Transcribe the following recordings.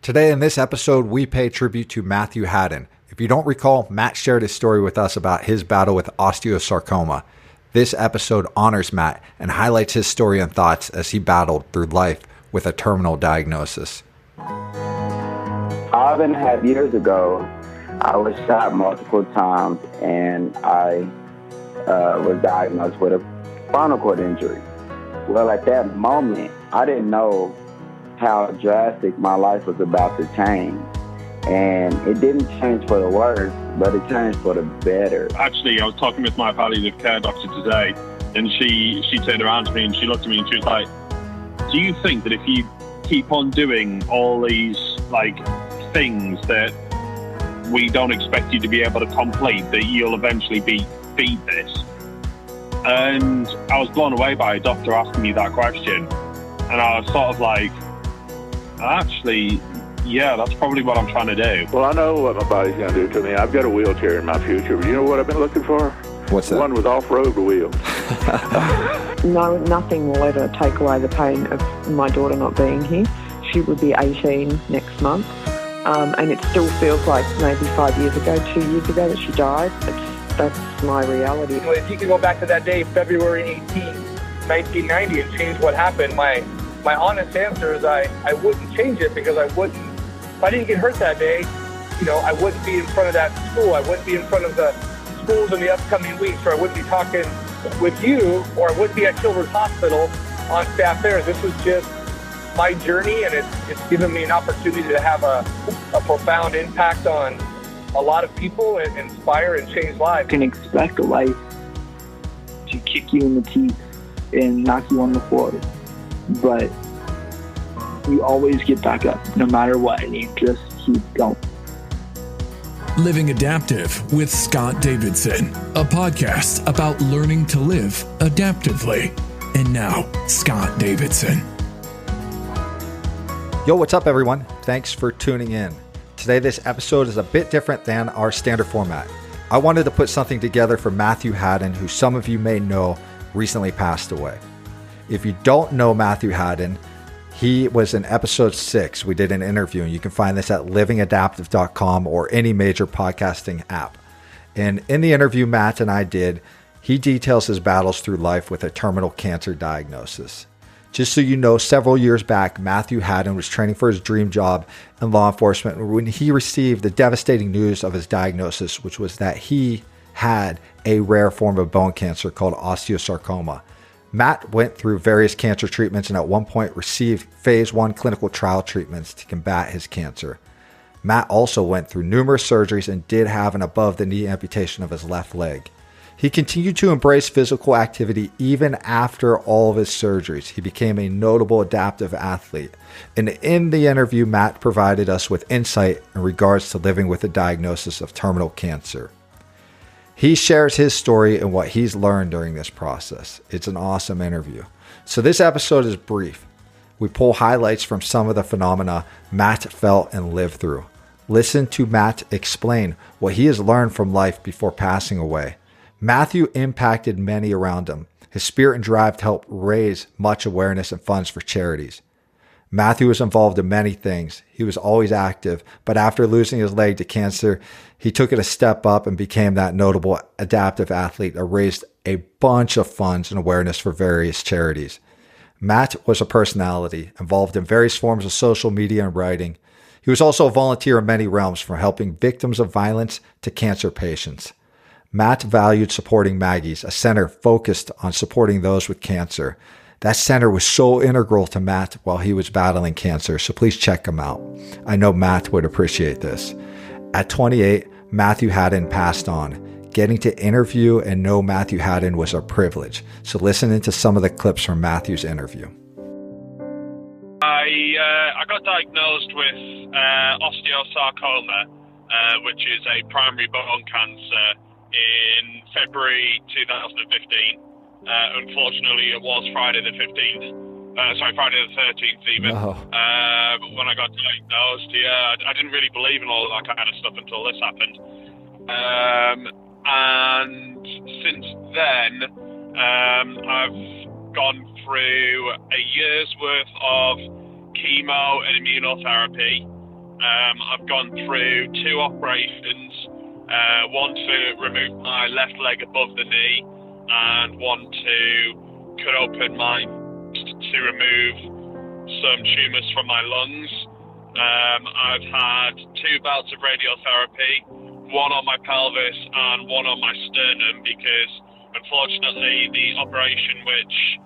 Today in this episode, we pay tribute to Matthew Hadden. If you don't recall, Matt shared his story with us about his battle with osteosarcoma. This episode honors Matt and highlights his story and thoughts as he battled through life with a terminal diagnosis. Hadden had years ago, I was shot multiple times and I was diagnosed with a spinal cord injury. Well, at that moment, I didn't know how drastic my life was about to change. And it didn't change for the worse, but it changed for the better. Actually, I was talking with my palliative care doctor today, and she turned around to me and she looked at me and she was like, do you think that if you keep on doing all these things that we don't expect you to be able to complete, that you'll eventually beat this? And I was blown away by a doctor asking me that question. And I was sort of like, actually, yeah, that's probably what I'm trying to do. Well, I know what my body's going to do to me. I've got a wheelchair in my future. But you know what I've been looking for? What's that? One with off-road wheels. No, nothing will ever take away the pain of my daughter not being here. She would be 18 next month. And it still feels like maybe 5 years ago, 2 years ago that she died. That's my reality. If you could go back to that day, February 18, 1990, and change what happened, my honest answer is I wouldn't change it, because if I didn't get hurt that day, I wouldn't be in front of that school. I wouldn't be in front of the schools in the upcoming weeks, or I wouldn't be talking with you, or I wouldn't be at Children's Hospital on staff there. This was just my journey, and it's given me an opportunity to have a profound impact on a lot of people and inspire and change lives. You can expect a life to kick you in the teeth and knock you on the floor, but you always get back up no matter what, and you just keep going. Living Adaptive with Scott Davidson, a podcast about learning to live adaptively. And now, Scott Davidson. Yo, what's up, everyone? Thanks for tuning in. Today, this episode is a bit different than our standard format. I wanted to put something together for Matthew Hadden, who some of you may know recently passed away. If you don't know Matthew Hadden, he was in episode 6. We did an interview, and you can find this at livingadaptive.com or any major podcasting app. And in the interview Matt and I did, he details his battles through life with a terminal cancer diagnosis. Just so you know, several years back, Matthew Hadden was training for his dream job in law enforcement when he received the devastating news of his diagnosis, which was that he had a rare form of bone cancer called osteosarcoma. Matt went through various cancer treatments and at one point received phase 1 clinical trial treatments to combat his cancer. Matt also went through numerous surgeries and did have an above-the-knee amputation of his left leg. He continued to embrace physical activity even after all of his surgeries. He became a notable adaptive athlete. And in the interview, Matt provided us with insight in regards to living with a diagnosis of terminal cancer. He shares his story and what he's learned during this process. It's an awesome interview. So this episode is brief. We pull highlights from some of the phenomena Matt felt and lived through. Listen to Matt explain what he has learned from life before passing away. Matthew impacted many around him. His spirit and drive helped raise much awareness and funds for charities. Matthew was involved in many things. He was always active, but after losing his leg to cancer, he took it a step up and became that notable adaptive athlete that raised a bunch of funds and awareness for various charities. Matt was a personality, involved in various forms of social media and writing. He was also a volunteer in many realms, from helping victims of violence to cancer patients. Matt valued supporting Maggie's, a center focused on supporting those with cancer. That center was so integral to Matt while he was battling cancer, so please check him out. I know Matt would appreciate this. At 28, Matthew Hadden passed on. Getting to interview and know Matthew Hadden was a privilege, so listen into some of the clips from Matthew's interview. I got diagnosed with osteosarcoma, which is a primary bone cancer, in February 2015. Unfortunately, it was Friday the 15th. Friday the 13th even. Oh. When I got diagnosed, I didn't really believe in all of that kind of stuff until this happened. And since then, I've gone through a year's worth of chemo and immunotherapy. I've gone through 2 operations, one to remove my left leg above the knee, and one to cut open my to remove some tumours from my lungs. I've had 2 bouts of radiotherapy, one on my pelvis and one on my sternum, because unfortunately the operation which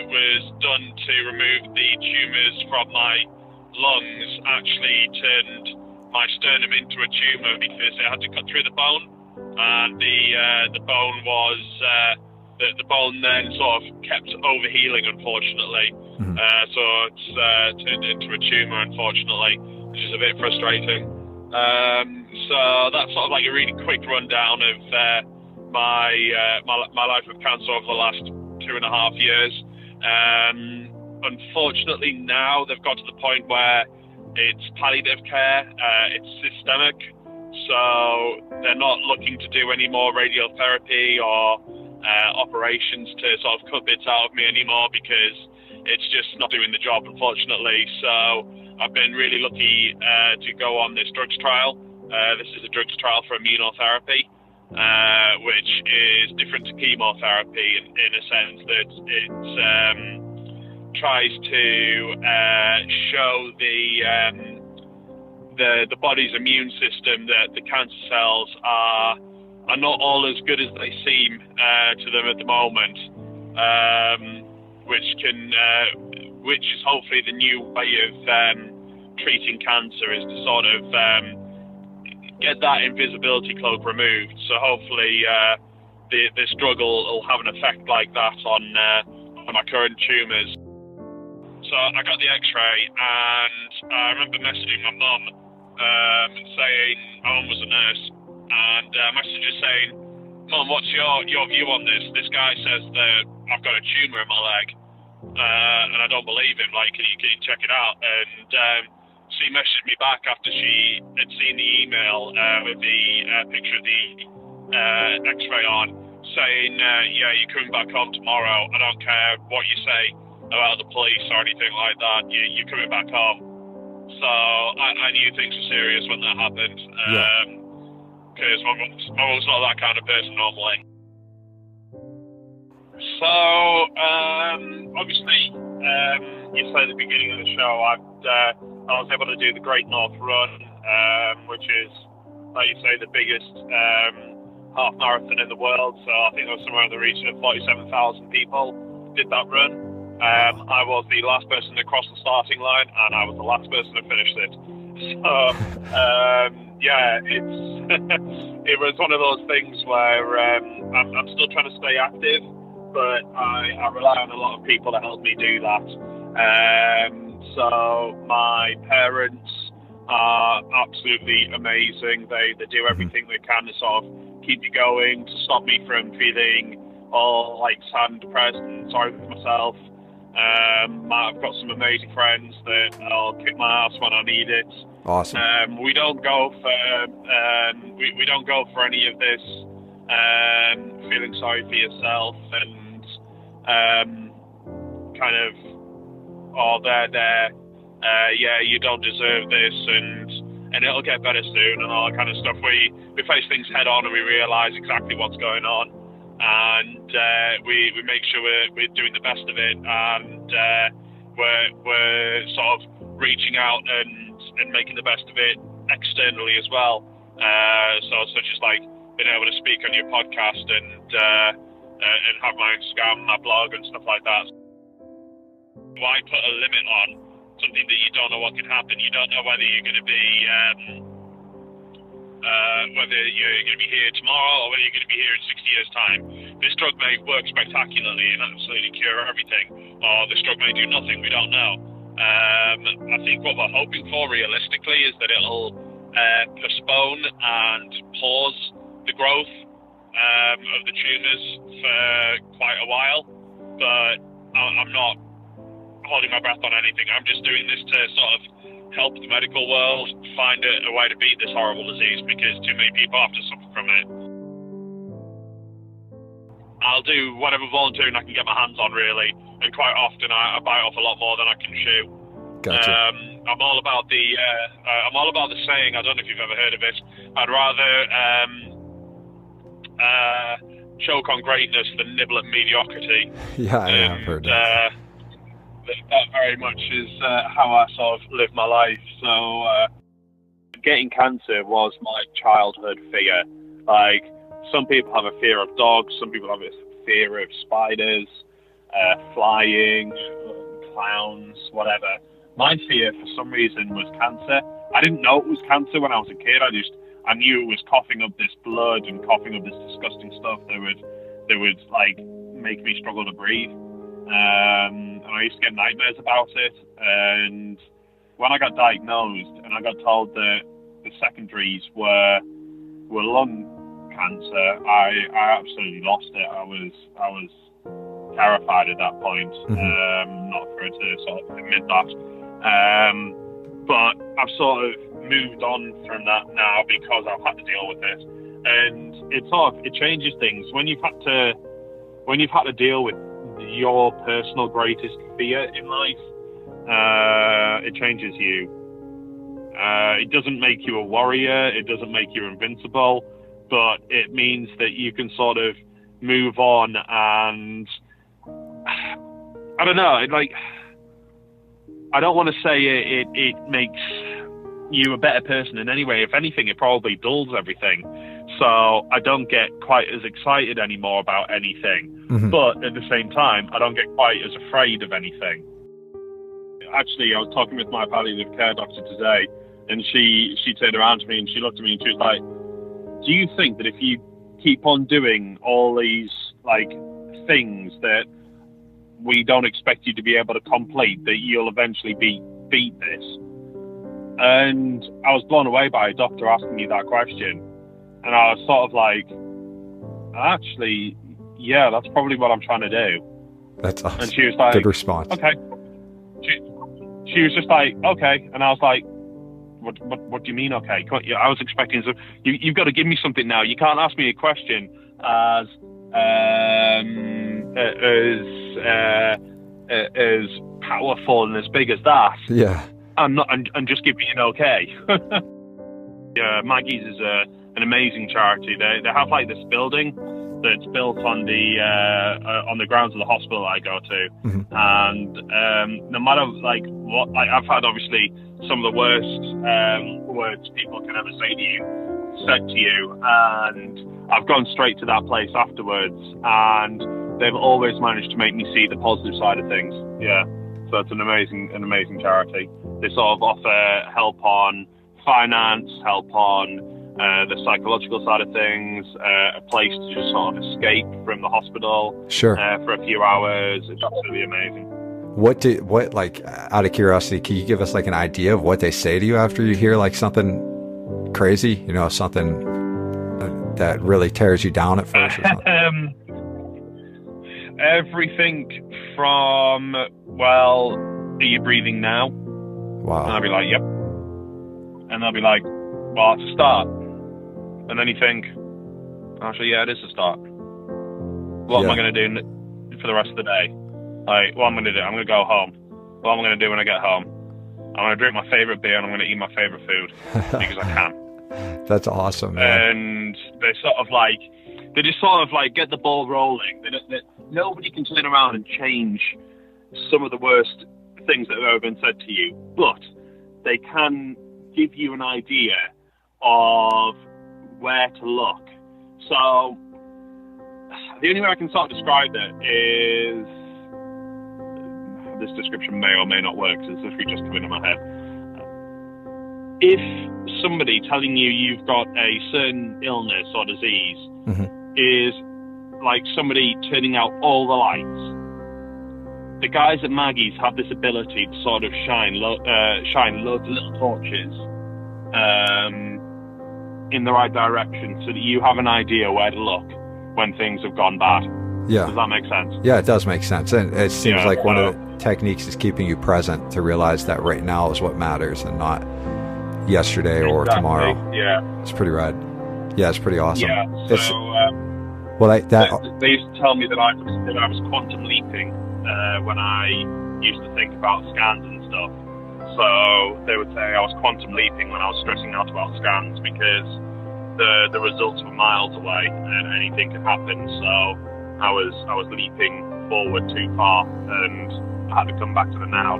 was done to remove the tumours from my lungs actually turned my sternum into a tumour, because it had to cut through the bone, and the bone was the bone then sort of kept overhealing, unfortunately. So it's turned into a tumour, unfortunately, which is a bit frustrating. So that's sort of like a really quick rundown of my life with cancer over the last 2.5 years. Unfortunately, now they've got to the point where it's palliative care, it's systemic, so they're not looking to do any more radiotherapy or operations to sort of cut bits out of me anymore, because it's just not doing the job, unfortunately. So I've been really lucky to go on this drugs trial. This is a drugs trial for immunotherapy, which is different to chemotherapy in a sense that it tries to show the body's immune system that the cancer cells are not all as good as they seem to them at the moment, which is hopefully the new way of treating cancer, is to sort of get that invisibility cloak removed. So hopefully this drug will have an effect like that on my current tumours. So I got the X-ray, and I remember messaging my mum saying, my mum was a nurse, and message saying, "Mum, what's your view on this? This guy says that I've got a tumour in my leg, and I don't believe him. Like, can you check it out?" And she messaged me back after she had seen the email with the picture of the X-ray on, saying, "Yeah, you're coming back home tomorrow. I don't care what you say about the police or anything like that. You're coming back home." So I knew things were serious when that happened. Because my mum's not that kind of person normally. So, obviously, you said at the beginning of the show, I was able to do the Great North Run, which is, like you say, the biggest half marathon in the world. So I think there was somewhere in the region of 47,000 people did that run. I was the last person to cross the starting line, and I was the last person to finish it. So, yeah, it was one of those things where I'm still trying to stay active, but I rely on a lot of people to help me do that. So my parents are absolutely amazing. They do everything they can to sort of keep me going, to stop me from feeling all like sad and depressed and sorry for myself. I've got some amazing friends that I'll kick my ass when I need it. Awesome. We don't go for we don't go for any of this feeling sorry for yourself and kind of, oh, yeah, you don't deserve this and it'll get better soon and all that kind of stuff. We face things head on and we realise exactly what's going on, and we make sure we're doing the best of it, and we're sort of reaching out and making the best of it externally as well. So such as like being able to speak on your podcast and have my Instagram, my blog and stuff like that. Why put a limit on something that you don't know what can happen? You don't know whether you're going to be here tomorrow or whether you're going to be here in 60 years' time. This drug may work spectacularly and absolutely cure everything, or this drug may do nothing. We don't know. I think what we're hoping for realistically is that it'll postpone and pause the growth of the tumours for quite a while, but I'm not holding my breath on anything. I'm just doing this to sort of help the medical world find a way to beat this horrible disease, because too many people have to suffer from it. I'll do whatever volunteering I can get my hands on, really, and quite often I bite off a lot more than I can chew. Gotcha. I'm all about the saying. I don't know if you've ever heard of it. I'd rather choke on greatness than nibble at mediocrity. Yeah, I've heard that. That very much is how I sort of live my life. So getting cancer was my childhood fear. Like, some people have a fear of dogs, some people have a fear of spiders, flying, clowns, whatever. My fear, for some reason, was cancer. I didn't know it was cancer when I was a kid. I knew it was coughing up this blood and coughing up this disgusting stuff that would like make me struggle to breathe. And I used to get nightmares about it. And when I got diagnosed and I got told that the secondaries were lung cancer, I absolutely lost it. I was terrified at that point. Not afraid to sort of admit that. But I've sort of moved on from that now because I've had to deal with it, and it changes things when you've had to deal with your personal greatest fear in life. It changes you. It doesn't make you a warrior. It doesn't make you invincible, but it means that you can sort of move on. And I don't know. I don't want to say it makes you a better person in any way. If anything, it probably dulls everything. So I don't get quite as excited anymore about anything. But at the same time, I don't get quite as afraid of anything. Actually, I was talking with my palliative care doctor today, and she turned around to me and she looked at me and she was like, do you think that if you keep on doing all these like things that we don't expect you to be able to complete, that you'll eventually beat this? And I was blown away by a doctor asking me that question. And I was sort of like, actually, yeah, that's probably what I'm trying to do. That's awesome. And she was like, good response. Okay. She was just like, okay. And I was like, what do you mean, okay? I was expecting some, you've got to give me something now. You can't ask me a question as powerful and as big as that. Yeah. And just give me an okay. Maggie's is an amazing charity. They have like this building that's built on the grounds of the hospital I go to, and no matter like what, like, I've had obviously some of the worst words people can ever said to you, and I've gone straight to that place afterwards, and they've always managed to make me see the positive side of things. Yeah, so it's an amazing charity. They sort of offer help on finance, help on the psychological side of things, a place to just sort of escape from the hospital for a few hours. It's absolutely amazing. What like, out of curiosity, can you give us like an idea of what they say to you after you hear like something crazy, something that really tears you down at first or something? Everything from, well, are you breathing now? Wow. And I'll be like, yep. And they'll be like, well, it's a start. And then you think, actually, yeah, it is a start. What am I going to do for the rest of the day? Like, what I'm going to do? I'm going to go home. What am I going to do when I get home? I'm going to drink my favorite beer and I'm going to eat my favorite food because I can. That's awesome, man. And they just sort of like get the ball rolling. Nobody can turn around and change some of the worst things that have ever been said to you, but they can give you an idea of where to look. So the only way I can sort of describe it is, this description may or may not work, because it's literally just coming in my head. If somebody telling you you've got a certain illness or disease is like somebody turning out all the lights, the guys at Maggie's have this ability to sort of shine loads of little torches in the right direction so that you have an idea where to look when things have gone bad. Yeah. Does that make sense? Yeah, it does make sense. And it seems like one of the techniques is keeping you present to realize that right now is what matters and not yesterday or tomorrow. Yeah. It's pretty rad. Yeah, it's pretty awesome. Yeah. So, they used to tell me that I was quantum leaping when I used to think about scans and stuff. So they would say I was quantum leaping when I was stressing out about scans because the results were miles away and anything could happen. So I was leaping forward too far and I had to come back to the now.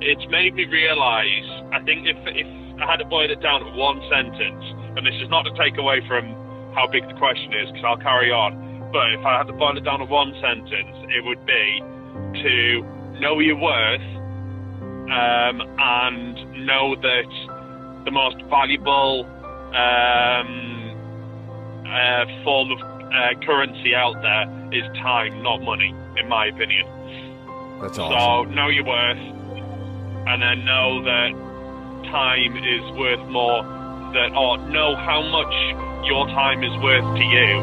It's made me realise, I think if I had to boil it down to one sentence, and this is not to take away from how big the question is, because I'll carry on, but if I had to boil it down to one sentence, it would be to know your worth and know that the most valuable form of currency out there is time, not money, in my opinion. That's awesome. So know your worth, and then know that time is worth more, or know how much your time is worth to you,